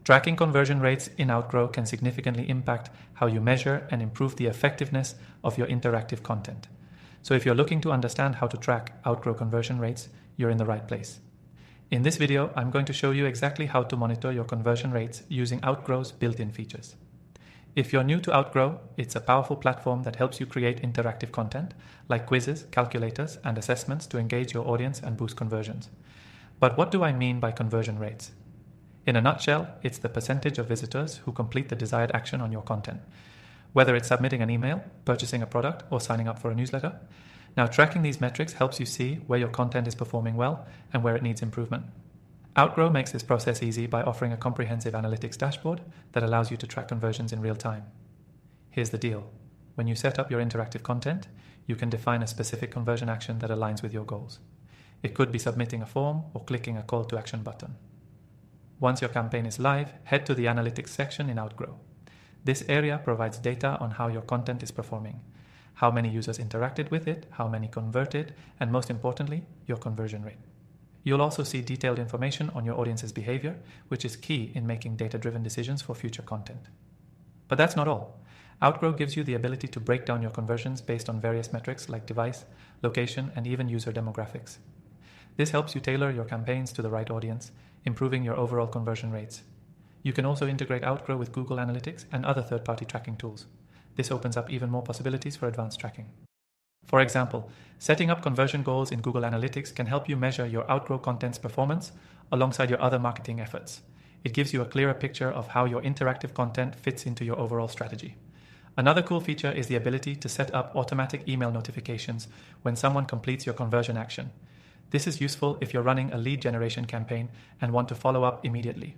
Tracking conversion rates in Outgrow can significantly impact how you measure and improve the effectiveness of your interactive content. So if you're looking to understand how to track Outgrow conversion rates, you're in the right place. In this video, I'm going to show you exactly how to monitor your conversion rates using Outgrow's built-in features. If you're new to Outgrow, it's a powerful platform that helps you create interactive content like quizzes, calculators, and assessments to engage your audience and boost conversions. But what do I mean by conversion rates? In a nutshell, it's the percentage of visitors who complete the desired action on your content, whether it's submitting an email, purchasing a product, or signing up for a newsletter. Now, tracking these metrics helps you see where your content is performing well and where it needs improvement. Outgrow makes this process easy by offering a comprehensive analytics dashboard that allows you to track conversions in real time. Here's the deal. When you set up your interactive content, you can define a specific conversion action that aligns with your goals. It could be submitting a form or clicking a call to action button. Once your campaign is live, head to the analytics section in Outgrow. This area provides data on how your content is performing, how many users interacted with it, how many converted, and most importantly, your conversion rate. You'll also see detailed information on your audience's behavior, which is key in making data-driven decisions for future content. But that's not all. Outgrow gives you the ability to break down your conversions based on various metrics like device, location, and even user demographics. This helps you tailor your campaigns to the right audience, improving your overall conversion rates. You can also integrate Outgrow with Google Analytics and other third-party tracking tools. This opens up even more possibilities for advanced tracking. For example, setting up conversion goals in Google Analytics can help you measure your Outgrow content's performance alongside your other marketing efforts. It gives you a clearer picture of how your interactive content fits into your overall strategy. Another cool feature is the ability to set up automatic email notifications when someone completes your conversion action. This is useful if you're running a lead generation campaign and want to follow up immediately.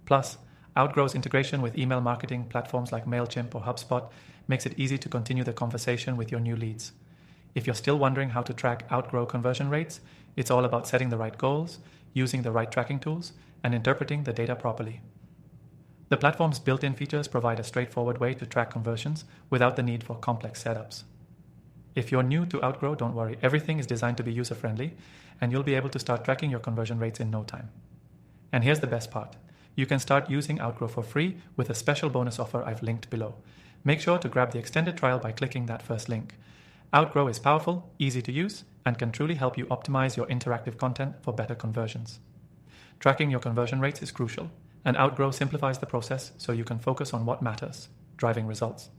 Plus, Outgrow's integration with email marketing platforms like MailChimp or HubSpot makes it easy to continue the conversation with your new leads. If you're still wondering how to track Outgrow conversion rates, it's all about setting the right goals, using the right tracking tools, and interpreting the data properly. The platform's built-in features provide a straightforward way to track conversions without the need for complex setups. If you're new to Outgrow, don't worry, everything is designed to be user-friendly, and you'll be able to start tracking your conversion rates in no time. And here's the best part. You can start using Outgrow for free with a special bonus offer I've linked below. Make sure to grab the extended trial by clicking that first link. Outgrow is powerful, easy to use, and can truly help you optimize your interactive content for better conversions. Tracking your conversion rates is crucial, and Outgrow simplifies the process so you can focus on what matters, driving results.